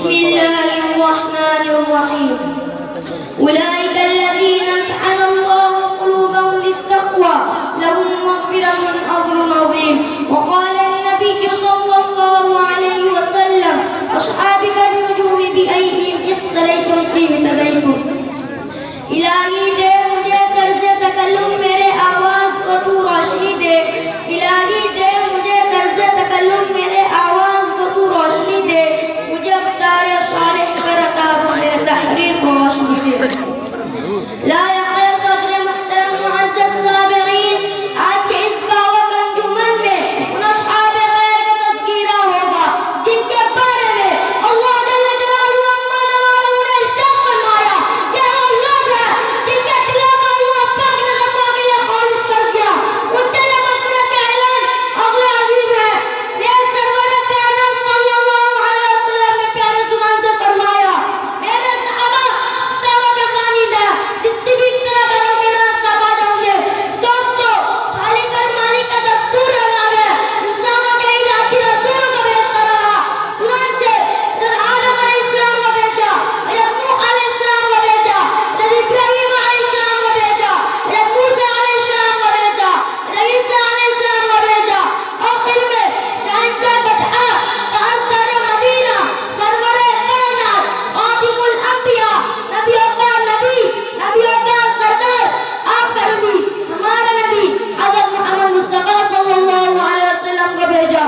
بسم الله الرحمن الرحيم أولئك الذين امتحن الله قلوبهم للتقوى لهم مغفرة أجر عظيم وقال النبي صلى الله عليه وسلم أصحابك النجوم بأيهم اقتريتم قيمة بيتم الہی دے مجھے طرز تکلم میرے آواز کو تو روشنی دے الہی دے مجھے طرز تکلم میرے آواز کو تو روشنی دے مجھے ابتار صالح کر عطا میرے تحریر کو روشنی دے لا يحيى صدر محترم معزز سابقین آج کے اس دعوت انجمن میں ان اصحاب غیر کا تذکیرہ ہوگا جن کے بارے میں اللہ جل جلالہ عما نوالہ نے ارشاد فرمایا کہ اللہ ہے جن کے دلوں کو اللہ پاک نے تقویٰ کے لیے خالص کر دیا ان کے لیے مغفرت کا اعلان اگلے عزیز ہے یہ سرور کائنات صلی اللہ علیہ وسلم نے پیارے زبان سے فرمایا میرے صحابہ دعوت پانی دے اس کی بھی طرح کرو گے راستہ پا جاؤ گے دوستو خالی فرمانی کا دستور لگا گیا انسانوں کے ہی ذاتی رسولوں کو بھیجتا رہا چنانچہ جب آدم علیہ السلام کو بھیجا جب نوح علیہ السلام کو بھیجا جب ابراہیم علیہ السلام کو بھیجا جب موسیٰ علیہ السلام کو بھیجا جب عیسیٰ علیہ السلام کو بھیجا آخر میں شہنشاہ بطحا تاجدار مدینہ سرور کائنات خاتم الانبیاء نبیوں کا نبی نبیوں کا سردار آخر بھی ہمارا نبی حضرت محمد مصطفیٰ صلی اللہ علیہ وسلم کو بھیجا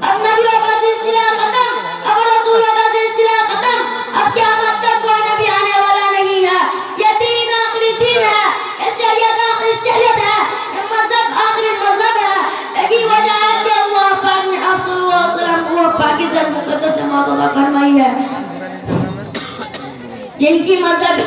اب نبیوں کا سلسلہ ختم اب رسولوں کا سلسلہ ختم اب قیامت تک کوئی نبی آنے والا نہیں ہے یہ دین آخری دین ہے یہ شریعت آخری شریعت ہے یہ مذہب آخری مذہب ہے یہی وجہ ہے کہ اللہ پاک نے آپ صلی اللہ علیہ وسلم کو پاکستان مقدس جماعت عطا فرمائی ہے جن کی مذہب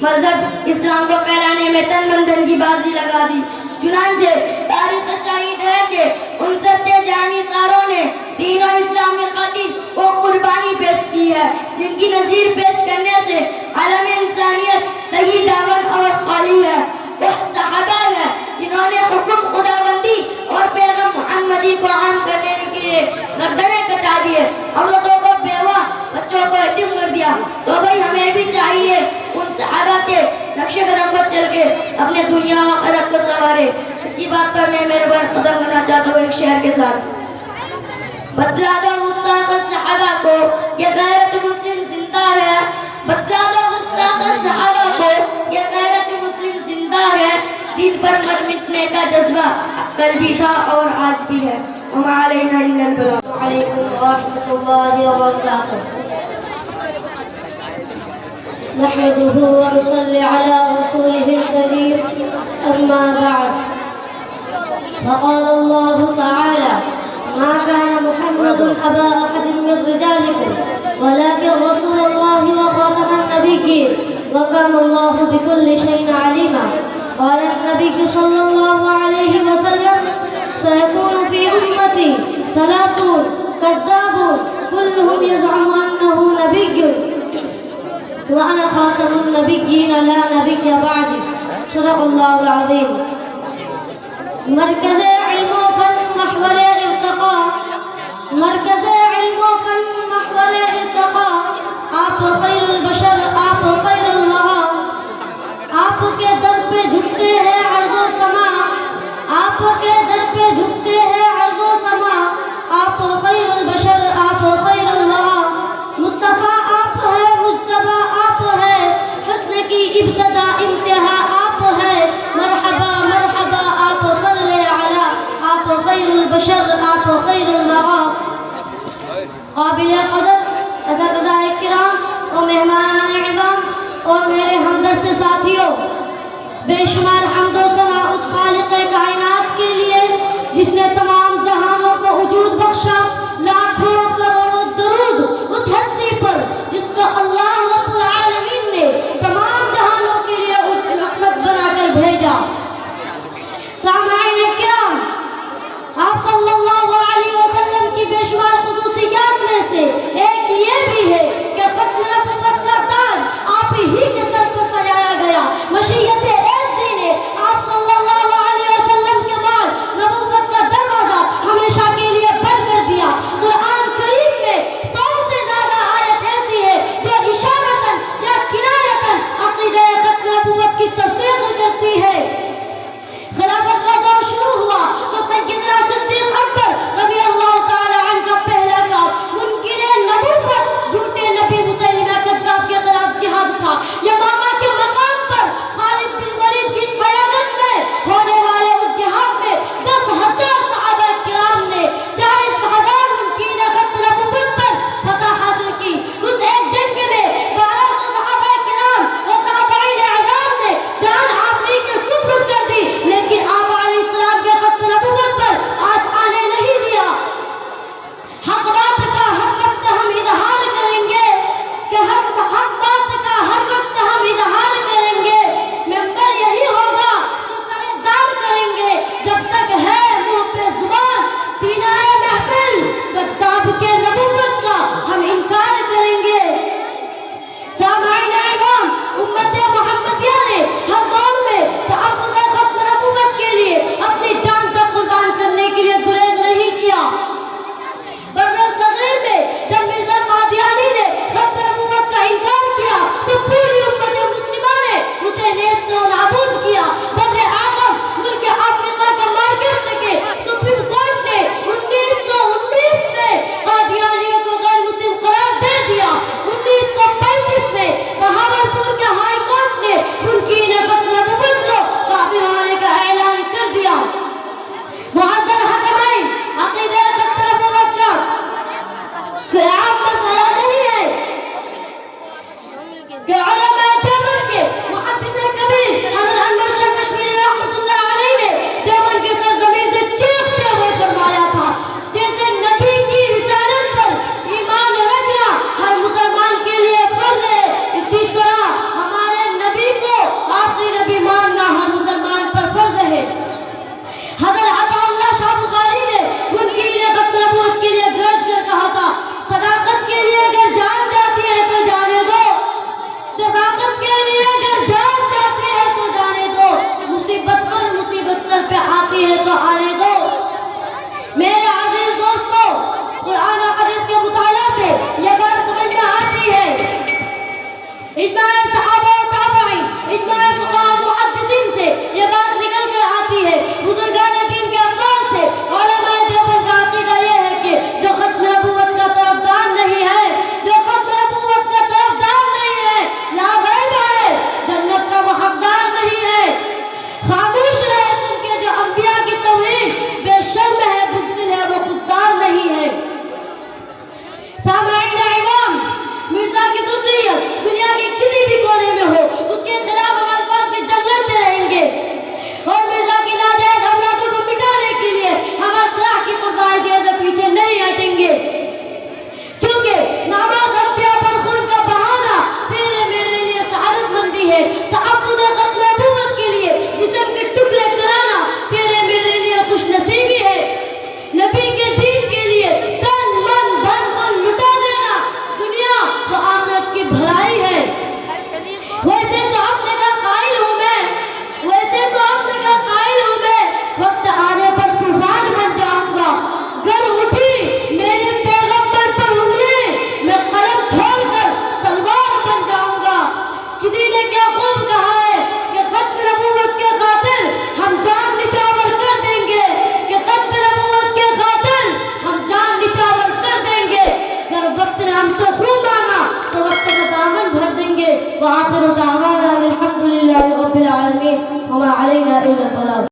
اسلام کو پھیلانے میں تن من دھن کی بازی لگا دی چنانچہ تاریخ شاہد ہے کہ ان سچے جانی ساروں نے دین و اسلامی خاطر کو قربانی پیش کی ہے جن کی نظیر پیش کرنے سے عالم انسانیت صحیح دعوت اور خالی ہے وہ صحابہ ہے جنہوں نے حکم خداوندی اور پیغام محمدی کو عام کرنے کے لیے گردنیں کٹا دیے عورتوں کو بیوہ بچوں کو یتیم کر دیا تو بھائی ہمیں بھی چاہیے ان صحابہ کے نقش قدم پر چل کے اپنے دنیا و آخرت کو سنوارے اسی بات پر میں میرے بڑا ختم کرنا چاہتا ہوں ایک شعر کے ساتھ بتلا دو مستاق صحابہ کو یہ غیرت مسلم زندہ ہے بتلا دو مستاق صحابہ کو یہ غیرت مسلم زندہ ہے دین پر مت مٹنے کا جذبہ کل بھی تھا اور آج بھی ہے وما علینا الا البلاغ علیکم ورحمۃ اللہ وبرکاتہ نحمده ونصلي على رسوله الكريم أما بعد فقال الله تعالى ما كان محمد أبا أحد من رجالكم ولكن رسول الله وخاتم النبيين وكان الله بكل شيء عليما قال النبي صلى الله عليه وسلم سيكون في أمتي 30 كذابون كلهم يزعم أنه نبي وأنا خاتم النبيين لا نبي بعدي صدق الله العظيم مركز علم و فن محور ارتقاء مركز علم و فن محور ارتقاء آپ خیر البشر آپ خیر الورا آپ کے در پہ جھکتے ہیں عرض و سما آپ کے در پہ جھکتے ہیں عرض و سما آپ خیر البشر آپ خیر الورا مصطفیٰ آپ ہے مجتبیٰ آپ ہے حسن کی ابتدا انتہا آپ ہے مرحبا مرحبا آپ صلی علی آپ خیر البشر آپ خیر الورا قابل قدر اساتذہ کرام و مہمان اعظام اور میرے ہمدرد ساتھیوں بے شمار حمد و ثنا اس خالق کائنات کے لیے جس نے تمام جہانوں کو وجود بخشا لاکھوں کروڑوں درود اس ہستی پر جس کو اللہ رب العالمین نے تمام جہانوں کے لیے رحمت بنا کر بھیجا سامعین کرام آپ صلی اللہ علیہ وسلم کی بے شمار خصوصیات میں سے ایک یہ بھی ہے کہ آپ ہی کے سر پر سجایا گیا مشیت ایک دن آپ صلی اللہ علیہ وسلم يضاعف